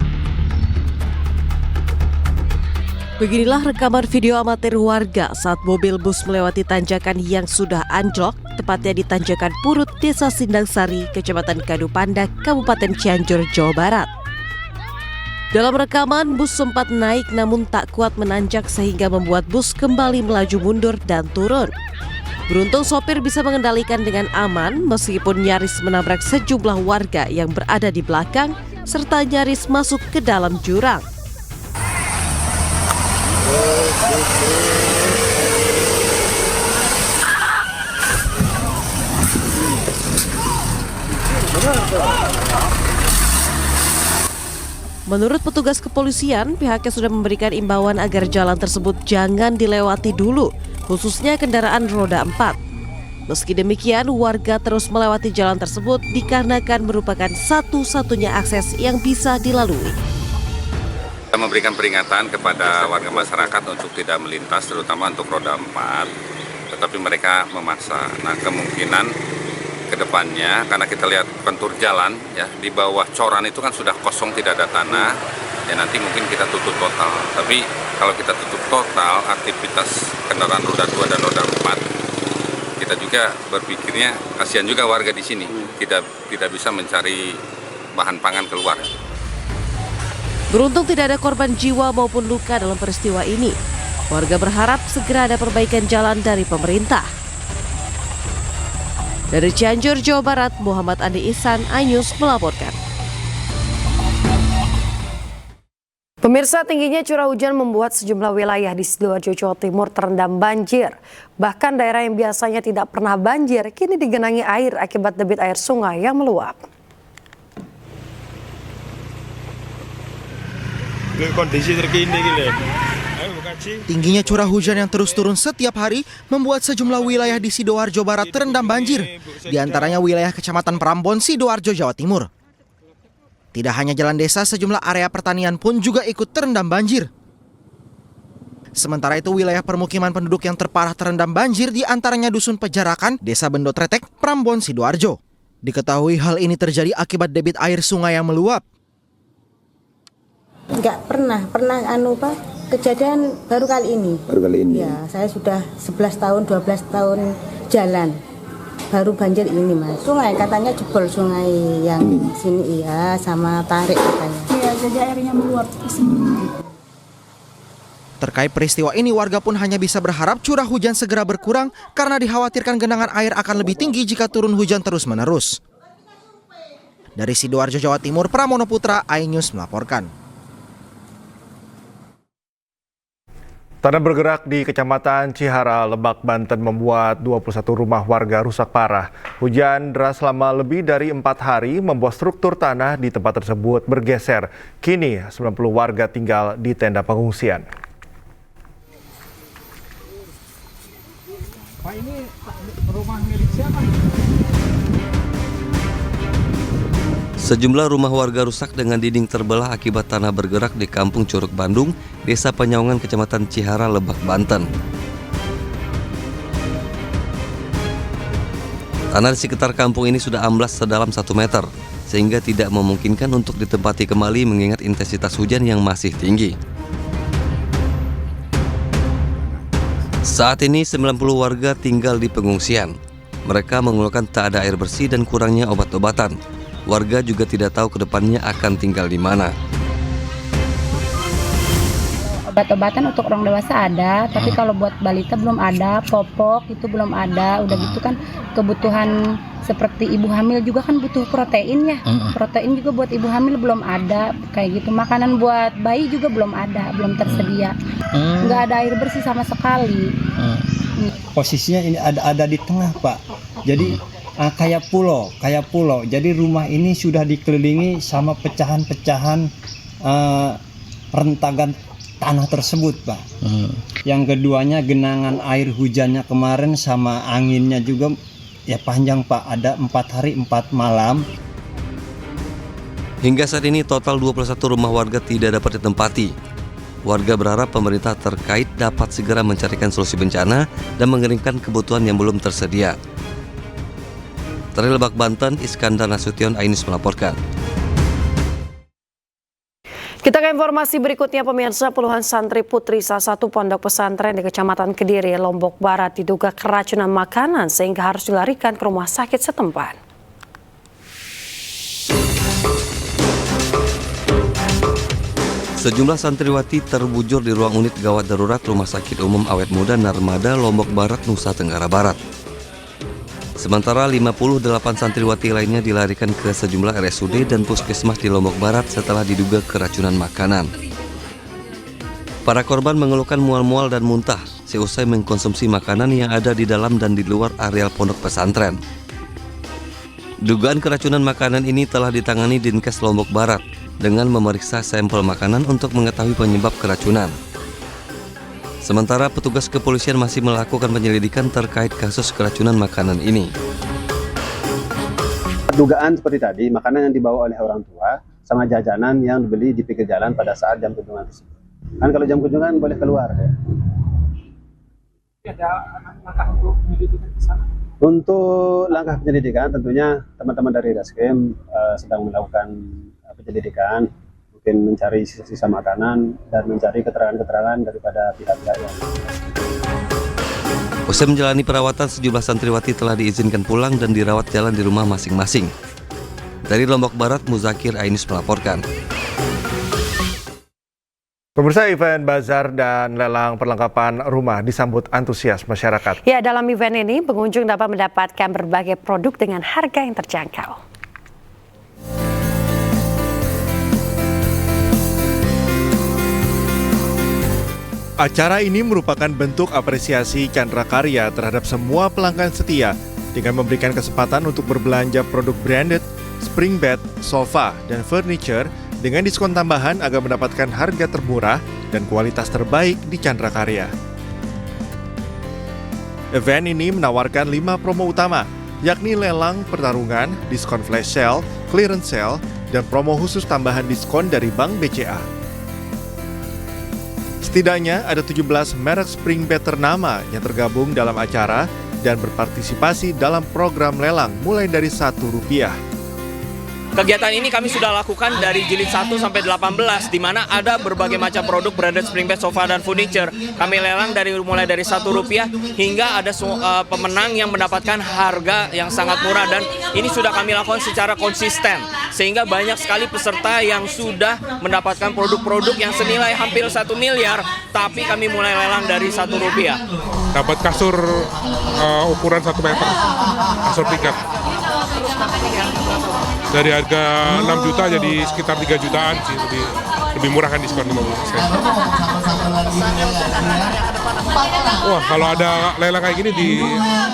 Beginilah rekaman video amatir warga saat mobil bus melewati tanjakan yang sudah anjlok, tepatnya di Tanjakan Purut, Desa Sindang Sari, Kecamatan Kadupandak, Kabupaten Cianjur, Jawa Barat. Dalam rekaman, bus sempat naik namun tak kuat menanjak sehingga membuat bus kembali melaju mundur dan turun. Beruntung sopir bisa mengendalikan dengan aman meskipun nyaris menabrak sejumlah warga yang berada di belakang serta nyaris masuk ke dalam jurang. Menurut petugas kepolisian, pihaknya sudah memberikan imbauan agar jalan tersebut jangan dilewati dulu, khususnya kendaraan roda 4. Meski demikian, warga terus melewati jalan tersebut dikarenakan merupakan satu-satunya akses yang bisa dilalui. Kita memberikan peringatan kepada warga masyarakat untuk tidak melintas, terutama untuk roda 4, tetapi mereka memaksa. Nah, kemungkinan ke depannya, karena kita lihat kontur jalan, ya di bawah coran itu kan sudah kosong, tidak ada tanah, ya nanti mungkin kita tutup total. Tapi kalau kita tutup total, aktivitas kendaraan roda 2 dan roda 4, kita juga berpikirnya kasihan juga warga di sini, tidak bisa mencari bahan pangan keluar. Beruntung tidak ada korban jiwa maupun luka dalam peristiwa ini. Warga berharap segera ada perbaikan jalan dari pemerintah. Dari Cianjur, Jawa Barat, Muhammad Andi Ihsan, iNews melaporkan. Pemirsa, tingginya curah hujan membuat sejumlah wilayah di Sidoarjo, Jawa Timur terendam banjir. Bahkan daerah yang biasanya tidak pernah banjir kini digenangi air akibat debit air sungai yang meluap. Kondisi terkini gitu. Tingginya curah hujan yang terus turun setiap hari membuat sejumlah wilayah di Sidoarjo Barat terendam banjir. Di antaranya wilayah Kecamatan Prambon, Sidoarjo, Jawa Timur. Tidak hanya jalan desa, sejumlah area pertanian pun juga ikut terendam banjir. Sementara itu, wilayah permukiman penduduk yang terparah terendam banjir di antaranya Dusun Pejarakan, Desa Bendo Tretek, Prambon, Sidoarjo. Diketahui hal ini terjadi akibat debit air sungai yang meluap. Enggak pernah kejadian baru kali ini. Ya, saya sudah 11 tahun, 12 tahun jalan. Baru banjir ini, Mas. Sungai katanya jebol, sungai yang sini sama tarik katanya. Iya, jadi airnya meluap ke sini. Terkait peristiwa ini, warga pun hanya bisa berharap curah hujan segera berkurang karena dikhawatirkan genangan air akan lebih tinggi jika turun hujan terus-menerus. Dari Sidoarjo, Jawa Timur, Pramono Putra, iNews melaporkan. Tanah bergerak di Kecamatan Cihara, Lebak, Banten membuat 21 rumah warga rusak parah. Hujan deras selama lebih dari 4 hari membuat struktur tanah di tempat tersebut bergeser. Kini 90 warga tinggal di tenda pengungsian. Pak, ini rumah milik siapa? Sejumlah rumah warga rusak dengan dinding terbelah akibat tanah bergerak di Kampung Curug Bandung, Desa Penyaungan, Kecamatan Cihara, Lebak, Banten. Tanah di sekitar kampung ini sudah amblas sedalam 1 meter, sehingga tidak memungkinkan untuk ditempati kembali mengingat intensitas hujan yang masih tinggi. Saat ini 90 warga tinggal di pengungsian. Mereka mengeluhkan tak ada air bersih dan kurangnya obat-obatan. Warga juga tidak tahu kedepannya akan tinggal di mana. Obat-obatan untuk orang dewasa ada, tapi kalau buat balita belum ada, popok itu belum ada. Udah gitu kan kebutuhan seperti ibu hamil juga kan butuh protein ya. Protein juga buat ibu hamil belum ada, kayak gitu. Makanan buat bayi juga belum ada, belum tersedia. Nggak ada air bersih sama sekali. Posisinya ini ada di tengah, Pak. Jadi kayak pulau. Jadi rumah ini sudah dikelilingi sama pecahan-pecahan rentakan tanah tersebut, Pak. Yang keduanya genangan air hujannya kemarin sama anginnya juga ya panjang, Pak. Ada 4 hari 4 malam. Hingga saat ini total 21 rumah warga tidak dapat ditempati. Warga berharap pemerintah terkait dapat segera mencarikan solusi bencana dan mengeringkan kebutuhan yang belum tersedia. Dari Lebak, Banten, Iskandar Nasution, iNews melaporkan. Kita ke informasi berikutnya, pemirsa. Puluhan santri putri salah satu pondok pesantren di Kecamatan Kediri, Lombok Barat diduga keracunan makanan sehingga harus dilarikan ke rumah sakit setempat. Sejumlah santriwati terbujur di ruang unit gawat darurat Rumah Sakit Umum Awet Muda Narmada, Lombok Barat, Nusa Tenggara Barat. Sementara 58 santriwati lainnya dilarikan ke sejumlah RSUD dan puskesmas di Lombok Barat setelah diduga keracunan makanan. Para korban mengeluhkan mual-mual dan muntah seusai mengkonsumsi makanan yang ada di dalam dan di luar areal pondok pesantren. Dugaan keracunan makanan ini telah ditangani Dinkes Lombok Barat dengan memeriksa sampel makanan untuk mengetahui penyebab keracunan. Sementara petugas kepolisian masih melakukan penyelidikan terkait kasus keracunan makanan ini. Dugaan seperti tadi, makanan yang dibawa oleh orang tua sama jajanan yang dibeli di pinggir jalan pada saat jam kunjungan tersebut. Kan kalau jam kunjungan boleh keluar ya. Ada langkah untuk penyelidikan di sana? Untuk langkah penyelidikan tentunya teman-teman dari Reskrim sedang melakukan penyelidikan, mungkin mencari sisa-sisa makanan dan mencari keterangan-keterangan daripada pihak-pihak yang. Usai menjalani perawatan, sejumlah santriwati telah diizinkan pulang dan dirawat jalan di rumah masing-masing. Dari Lombok Barat, Muzakir, iNews melaporkan. Pemirsa, event bazar dan lelang perlengkapan rumah disambut antusias masyarakat. Ya, dalam event ini pengunjung dapat mendapatkan berbagai produk dengan harga yang terjangkau. Acara ini merupakan bentuk apresiasi Chandra Karya terhadap semua pelanggan setia dengan memberikan kesempatan untuk berbelanja produk branded, spring bed, sofa, dan furniture dengan diskon tambahan agar mendapatkan harga termurah dan kualitas terbaik di Chandra Karya. Event ini menawarkan 5 promo utama, yakni lelang pertarungan, diskon flash sale, clearance sale, dan promo khusus tambahan diskon dari Bank BCA. Setidaknya ada 17 merek spring bed ternama yang tergabung dalam acara dan berpartisipasi dalam program lelang mulai dari Rp1. Kegiatan ini kami sudah lakukan dari jilid 1 sampai 18, di mana ada berbagai macam produk branded spring bed, sofa, dan furniture. Kami lelang mulai dari Rp1 hingga ada pemenang yang mendapatkan harga yang sangat murah, dan ini sudah kami lakukan secara konsisten. Sehingga banyak sekali peserta yang sudah mendapatkan produk-produk yang senilai hampir 1 miliar, tapi kami mulai lelang dari Rp1. Dapat kasur ukuran 1 meter, kasur tingkat. Dari harga 6 juta jadi sekitar 3 jutaan sih, lebih murah kan, diskon 50%. Wah, kalau ada lelang kayak gini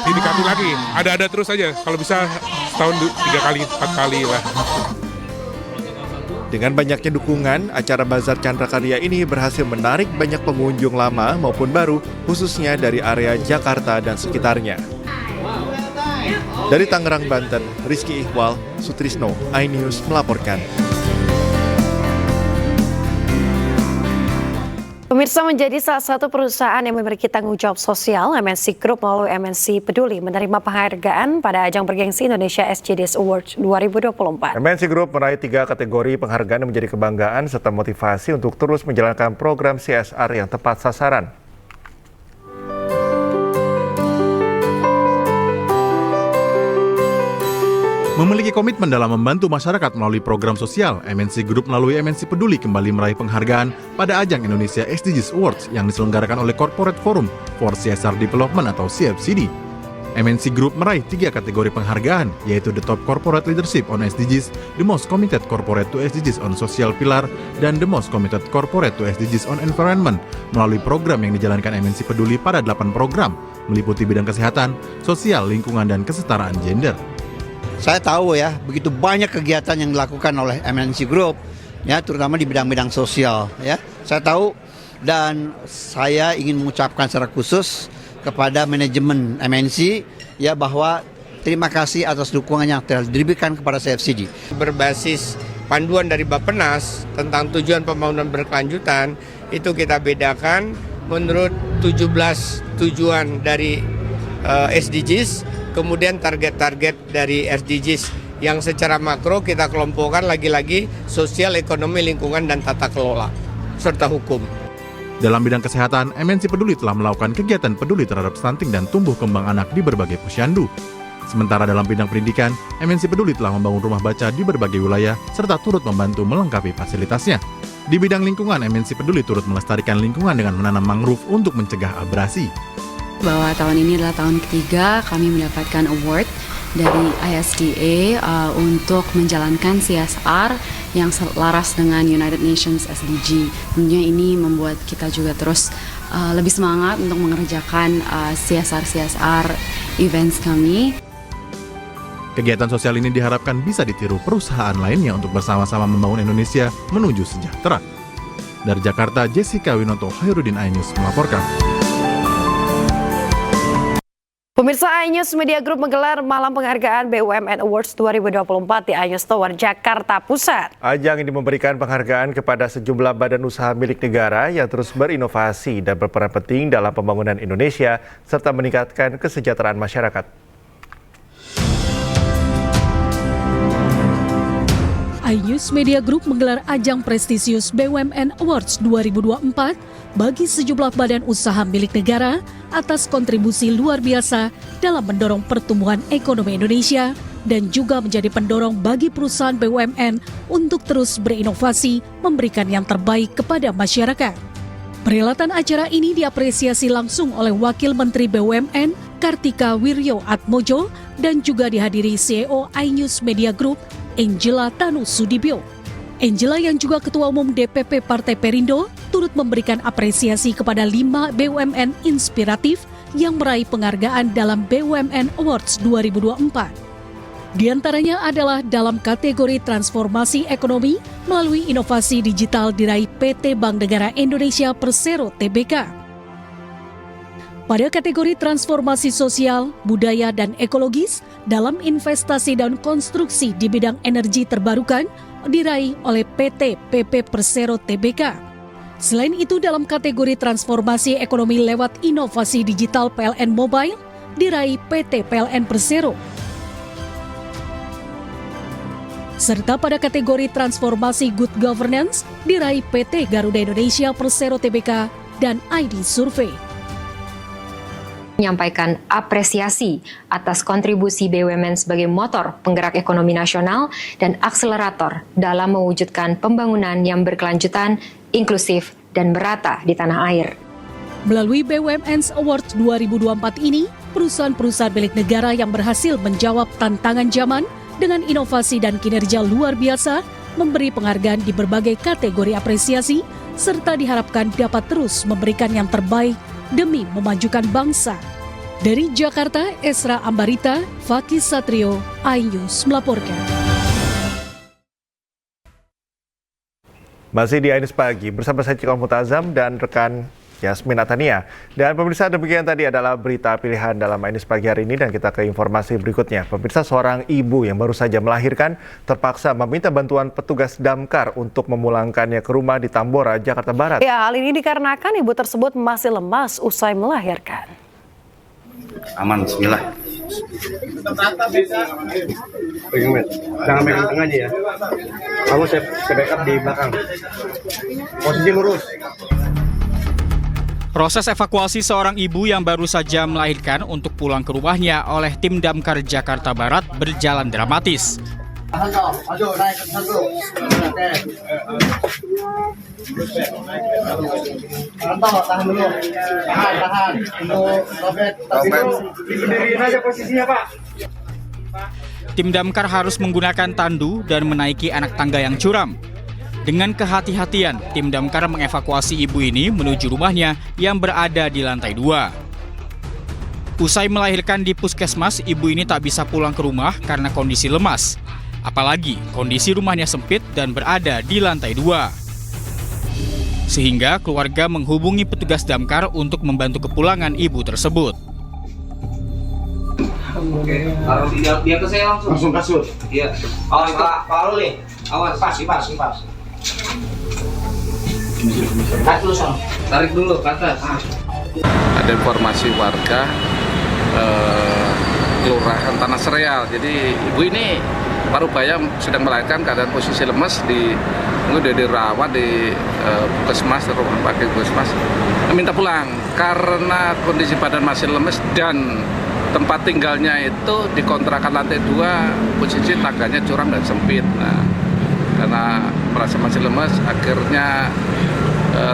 didekati lagi, ada terus aja. Kalau bisa setahun 3 kali, 4 kali lah. Dengan banyaknya dukungan, acara Bazar Chandra Karya ini berhasil menarik banyak pengunjung lama maupun baru, khususnya dari area Jakarta dan sekitarnya. Dari Tangerang, Banten, Rizky Iqbal, Sutrisno, iNews melaporkan. Pemirsa, menjadi salah satu perusahaan yang memiliki tanggung jawab sosial, MNC Group melalui MNC Peduli menerima penghargaan pada ajang bergengsi Indonesia SJDS Awards 2024. MNC Group meraih 3 kategori penghargaan yang menjadi kebanggaan serta motivasi untuk terus menjalankan program CSR yang tepat sasaran. Memiliki komitmen dalam membantu masyarakat melalui program sosial, MNC Group melalui MNC Peduli kembali meraih penghargaan pada ajang Indonesia SDGs Awards yang diselenggarakan oleh Corporate Forum for CSR Development atau CFCD. MNC Group meraih 3 kategori penghargaan, yaitu The Top Corporate Leadership on SDGs, The Most Committed Corporate to SDGs on Social Pillar, dan The Most Committed Corporate to SDGs on Environment melalui program yang dijalankan MNC Peduli pada 8 program, meliputi bidang kesehatan, sosial, lingkungan, dan kesetaraan gender. Saya tahu ya, begitu banyak kegiatan yang dilakukan oleh MNC Group, ya, terutama di bidang-bidang sosial. Ya, saya tahu dan saya ingin mengucapkan secara khusus kepada manajemen MNC, ya, bahwa terima kasih atas dukungan yang telah diberikan kepada CFCD. Berbasis panduan dari Bappenas tentang tujuan pembangunan berkelanjutan, itu kita bedakan menurut 17 tujuan dari SDGs. Kemudian target-target dari SDGs yang secara makro kita kelompokkan lagi-lagi sosial, ekonomi, lingkungan, dan tata kelola, serta hukum. Dalam bidang kesehatan, MNC Peduli telah melakukan kegiatan peduli terhadap stunting dan tumbuh kembang anak di berbagai posyandu. Sementara dalam bidang pendidikan, MNC Peduli telah membangun rumah baca di berbagai wilayah serta turut membantu melengkapi fasilitasnya. Di bidang lingkungan, MNC Peduli turut melestarikan lingkungan dengan menanam mangrove untuk mencegah abrasi. Bahwa tahun ini adalah tahun ketiga kami mendapatkan award dari ISDA untuk menjalankan CSR yang selaras dengan United Nations SDG. Tentunya ini membuat kita juga terus lebih semangat untuk mengerjakan CSR events kami. Kegiatan sosial ini diharapkan bisa ditiru perusahaan lainnya untuk bersama-sama membangun Indonesia menuju sejahtera. Dari Jakarta, Jessica Winoto, Khairuddin, iNews melaporkan. Pemirsa, iNews Media Group menggelar Malam Penghargaan BUMN Awards 2024 di iNews Tower, Jakarta Pusat. Ajang ini memberikan penghargaan kepada sejumlah badan usaha milik negara yang terus berinovasi dan berperan penting dalam pembangunan Indonesia serta meningkatkan kesejahteraan masyarakat. iNews Media Group menggelar ajang prestisius BUMN Awards 2024 bagi sejumlah badan usaha milik negara atas kontribusi luar biasa dalam mendorong pertumbuhan ekonomi Indonesia dan juga menjadi pendorong bagi perusahaan BUMN untuk terus berinovasi memberikan yang terbaik kepada masyarakat. Perhelatan acara ini diapresiasi langsung oleh Wakil Menteri BUMN Kartika Wirjo Atmojo dan juga dihadiri CEO iNews Media Group Angela Tanu Sudibyo. Angela yang juga Ketua Umum DPP Partai Perindo turut memberikan apresiasi kepada 5 BUMN inspiratif yang meraih penghargaan dalam BUMN Awards 2024. Di antaranya adalah dalam kategori transformasi ekonomi melalui inovasi digital diraih PT Bank Negara Indonesia Persero Tbk. Pada kategori transformasi sosial, budaya, dan ekologis dalam investasi dan konstruksi di bidang energi terbarukan diraih oleh PT PP Persero Tbk. Selain itu, dalam kategori transformasi ekonomi lewat inovasi digital PLN Mobile diraih PT PLN Persero. serta pada kategori transformasi good governance diraih PT Garuda Indonesia Persero Tbk dan ID Survey. Menyampaikan apresiasi atas kontribusi BUMN sebagai motor penggerak ekonomi nasional dan akselerator dalam mewujudkan pembangunan yang berkelanjutan, inklusif, dan merata di tanah air. Melalui BUMN Awards 2024 ini, perusahaan-perusahaan milik negara yang berhasil menjawab tantangan zaman dengan inovasi dan kinerja luar biasa memberi penghargaan di berbagai kategori apresiasi serta diharapkan dapat terus memberikan yang terbaik demi memajukan bangsa. Dari Jakarta, Esra Ambarita, Fakih Satrio, iNews melaporkan. Masih di iNews Pagi bersama saya Cikal Mutazam dan rekan Yasmin Atania. Dan pemirsa, demikian tadi adalah berita pilihan dalam iNews Pagi hari ini dan kita ke informasi berikutnya. Pemirsa, seorang ibu yang baru saja melahirkan terpaksa meminta bantuan petugas damkar untuk memulangkannya ke rumah di Tambora, Jakarta Barat. Ya, hal ini dikarenakan ibu tersebut masih lemas usai melahirkan. Aman, bismillah. Jangan megang tengah aja ya. Kamu saya backup di belakang. Posisi lurus. Proses evakuasi seorang ibu yang baru saja melahirkan untuk pulang ke rumahnya oleh tim Damkar Jakarta Barat berjalan dramatis. Tahan dulu. Tahan. Berdiriin aja posisinya, Pak. Tim Damkar harus menggunakan tandu dan menaiki anak tangga yang curam. Dengan kehati-hatian, tim damkar mengevakuasi ibu ini menuju rumahnya yang berada di lantai 2. Usai melahirkan di puskesmas, ibu ini tak bisa pulang ke rumah karena kondisi lemas. Apalagi kondisi rumahnya sempit dan berada di lantai 2. Sehingga keluarga menghubungi petugas damkar untuk membantu kepulangan ibu tersebut. Oke, taruh di atas saya langsung. Langsung kasur. Iya. Oh, Pak Alul nih. Awas, pas. Tarik dulu ke atas. Ada informasi warga Kelurahan Tanah Sereal. Jadi ibu ini Parubaya sedang melahirkan keadaan posisi lemes udah dirawat di puskesmas, rumah sakit puskesmas. Minta pulang karena kondisi badan masih lemes dan tempat tinggalnya itu di kontrakan lantai 2, posisi tangganya curam dan sempit. Nah, karena merasa masih lemas, akhirnya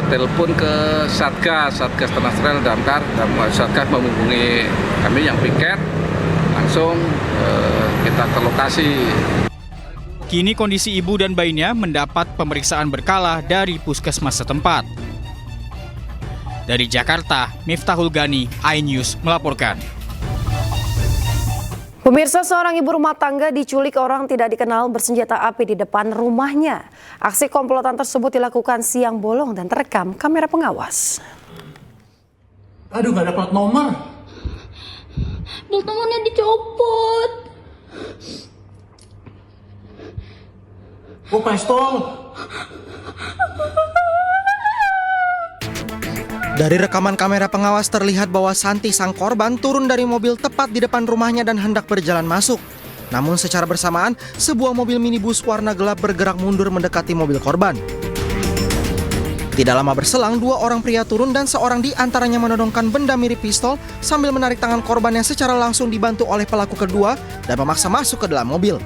telepon ke Satgas Tanah Sereal Damkar, dan Satgas menghubungi kami yang piket, langsung kita ke lokasi. Kini kondisi ibu dan bayinya mendapat pemeriksaan berkala dari puskesmas setempat. Dari Jakarta, Miftahul Gani, iNews melaporkan. Pemirsa, seorang ibu rumah tangga diculik orang tidak dikenal bersenjata api di depan rumahnya. Aksi komplotan tersebut dilakukan siang bolong dan terekam kamera pengawas. Aduh, nggak ada plat nomor. Plat nomornya dicopot. Oh, pistol. Dari rekaman kamera pengawas terlihat bahwa Santi sang korban turun dari mobil tepat di depan rumahnya dan hendak berjalan masuk. Namun secara bersamaan, sebuah mobil minibus warna gelap bergerak mundur mendekati mobil korban. Tidak lama berselang, 2 orang pria turun dan seorang di antaranya menodongkan benda mirip pistol sambil menarik tangan korban yang secara langsung dibantu oleh pelaku kedua dan memaksa masuk ke dalam mobil.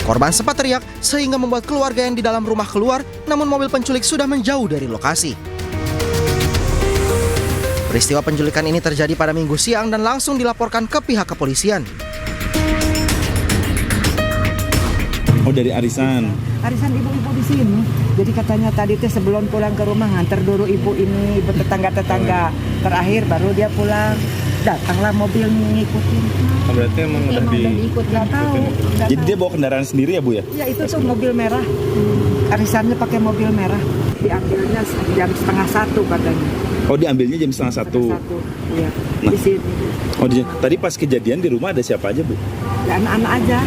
Korban sempat teriak sehingga membuat keluarga yang di dalam rumah keluar, namun mobil penculik sudah menjauh dari lokasi. Peristiwa penculikan ini terjadi pada Minggu siang dan langsung dilaporkan ke pihak kepolisian. Oh, dari arisan? Arisan ibu-ibu di sini. Jadi katanya tadi tuh sebelum pulang ke rumah nganter dulu ibu ini, ibu tetangga-tetangga. Terakhir baru dia pulang. Datanglah mobil ngikutin. Oh, berarti emang udah diikut, nggak tahu. Jadi dia bawa kendaraan sendiri ya, Bu ya? Ya, itu tuh mobil merah. Arisannya pakai mobil merah. Diambilnya jam 12:30 katanya. Oh, diambilnya jam 12:30. Iya. Nah. Di sini. Oh, tadi pas kejadian di rumah ada siapa aja, Bu? Ya, anak-anak aja.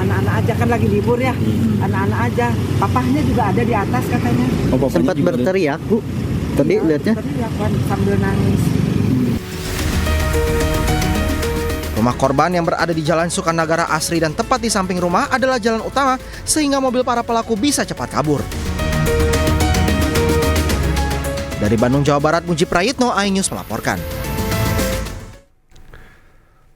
Anak-anak aja kan lagi libur ya. Anak-anak aja. Papahnya juga ada di atas katanya. Oh, sempat berteriak, Bu. Tadi lihatnya? Berteriak kan sambil nangis. Rumah korban yang berada di Jalan Sukanagara Asri dan tepat di samping rumah adalah jalan utama sehingga mobil para pelaku bisa cepat kabur. Dari Bandung, Jawa Barat, Muji Prayitno, iNews melaporkan.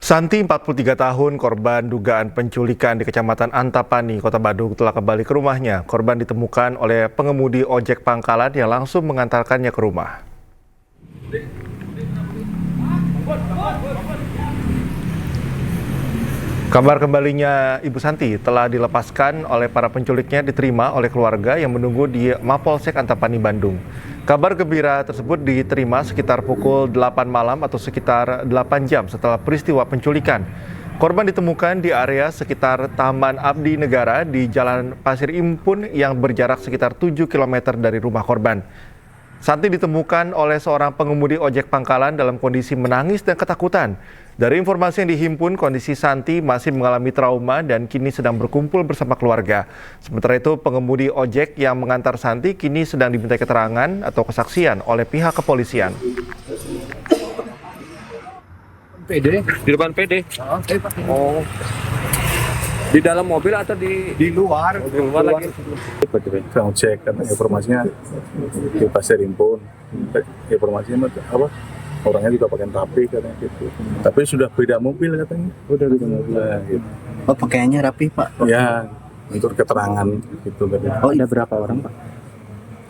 Santi, 43 tahun, korban dugaan penculikan di Kecamatan Antapani, Kota Bandung, telah kembali ke rumahnya. Korban ditemukan oleh pengemudi ojek pangkalan yang langsung mengantarkannya ke rumah. Kabar kembalinya Ibu Santi telah dilepaskan oleh para penculiknya diterima oleh keluarga yang menunggu di Mapolsek Antapani, Bandung. Kabar gembira tersebut diterima sekitar pukul 8 malam atau sekitar 8 jam setelah peristiwa penculikan. Korban ditemukan di area sekitar Taman Abdi Negara di Jalan Pasir Impun yang berjarak sekitar 7 km dari rumah korban. Santi ditemukan oleh seorang pengemudi ojek pangkalan dalam kondisi menangis dan ketakutan. Dari informasi yang dihimpun, kondisi Santi masih mengalami trauma dan kini sedang berkumpul bersama keluarga. Sementara itu, pengemudi ojek yang mengantar Santi kini sedang dimintai keterangan atau kesaksian oleh pihak kepolisian. PD? Di depan PD? Oh. Di dalam mobil atau di luar? Di luar lagi. Saya cek karena informasinya di Pasir Impun. Informasinya apa? Orangnya juga pakai rapi katanya gitu. Tapi sudah beda mobil katanya. Udah beda mobil. Gitu. Oh, pakaiannya rapi, Pak? Ya, untuk keterangan gitu katanya. Oh, ada berapa orang, Pak?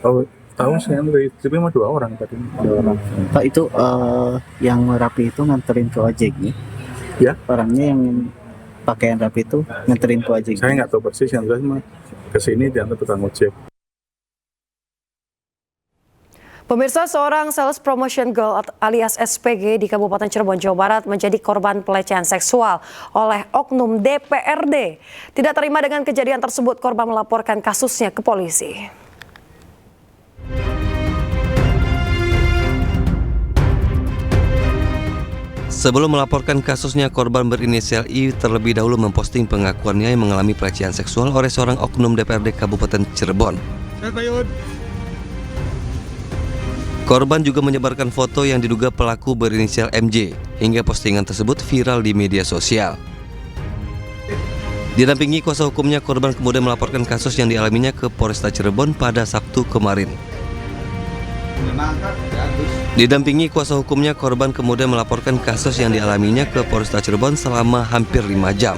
Oh, tahu saya tapi cuma 2 orang tadi. 2 orang. Pak, itu yang rapi itu nganterin ke ojek nih? Ya. Orangnya yang pakaian rapi itu nganterin ke ojek? Saya nggak tahu persis, yang jelas mah kesini diantar tukang ojek. Pemirsa, seorang sales promotion girl alias SPG di Kabupaten Cirebon, Jawa Barat menjadi korban pelecehan seksual oleh oknum DPRD. Tidak terima dengan kejadian tersebut, korban melaporkan kasusnya ke polisi. Sebelum melaporkan kasusnya, korban berinisial I terlebih dahulu memposting pengakuannya yang mengalami pelecehan seksual oleh seorang oknum DPRD Kabupaten Cirebon. Korban juga menyebarkan foto yang diduga pelaku berinisial MJ, hingga postingan tersebut viral di media sosial. Didampingi kuasa hukumnya, korban kemudian melaporkan kasus yang dialaminya ke Polresta Cirebon pada Sabtu kemarin. Didampingi kuasa hukumnya, korban kemudian melaporkan kasus yang dialaminya ke Polresta Cirebon selama hampir 5 jam.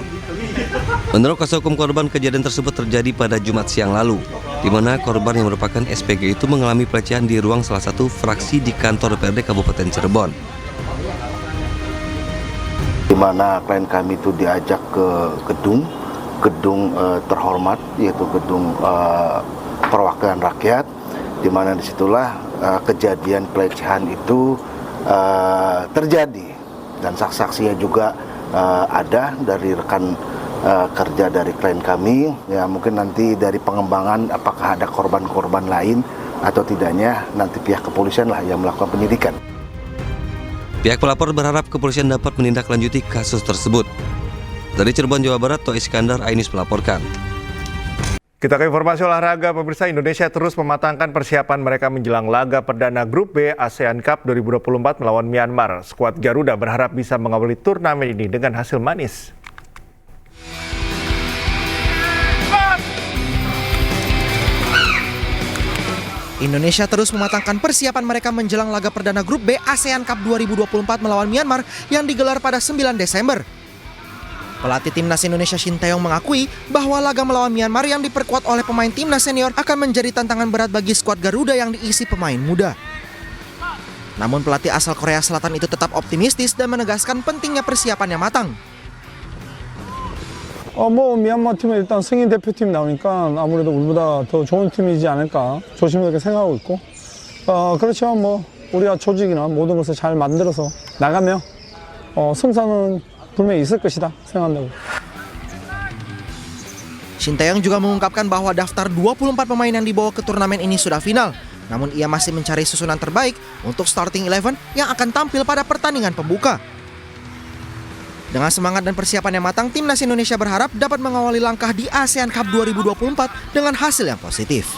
Menurut kuasa hukum korban, kejadian tersebut terjadi pada Jumat siang lalu, di mana korban yang merupakan SPG itu mengalami pelecehan di ruang salah satu fraksi di kantor DPRD Kabupaten Cirebon. Di mana klien kami itu diajak ke gedung terhormat, yaitu gedung perwakilan rakyat, di mana disitulah kejadian pelecehan itu terjadi, dan saksi-saksinya juga ada dari rekan kerja dari klien kami. Ya, mungkin nanti dari pengembangan apakah ada korban-korban lain atau tidaknya nanti pihak kepolisian lah yang melakukan penyidikan. Pihak pelapor berharap kepolisian dapat menindaklanjuti kasus tersebut. Dari Cirebon, Jawa Barat, Toa Iskandar, iNews melaporkan. Kita ke informasi olahraga, pemirsa. Indonesia terus mematangkan persiapan mereka menjelang laga perdana Grup B ASEAN Cup 2024 melawan Myanmar. Skuad Garuda berharap bisa mengawali turnamen ini dengan hasil manis. Indonesia terus mematangkan persiapan mereka menjelang laga perdana Grup B ASEAN Cup 2024 melawan Myanmar yang digelar pada 9 Desember. Pelatih Timnas Indonesia Shin Tae-yong mengakui bahwa laga melawan Myanmar yang diperkuat oleh pemain timnas senior akan menjadi tantangan berat bagi skuad Garuda yang diisi pemain muda. Namun pelatih asal Korea Selatan itu tetap optimistis dan menegaskan pentingnya persiapan yang matang. 미얀마 팀은 일단 승인 대표팀 나오니까 아무래도 우리보다 더 좋은 팀이지 않을까 조심스럽게 생각하고 있고 그렇지만 우리가 조직이나 모든 것을 잘 만들어서 나가면 승산은 분명히 있을 것이다 생각한다고. Shin Tae-yong juga mengungkapkan bahwa daftar 24 pemain yang dibawa ke turnamen ini sudah final. Namun ia masih mencari susunan terbaik untuk starting 11 yang akan tampil pada pertandingan pembuka. Dengan semangat dan persiapan yang matang, Timnas Indonesia berharap dapat mengawali langkah di ASEAN Cup 2024 dengan hasil yang positif.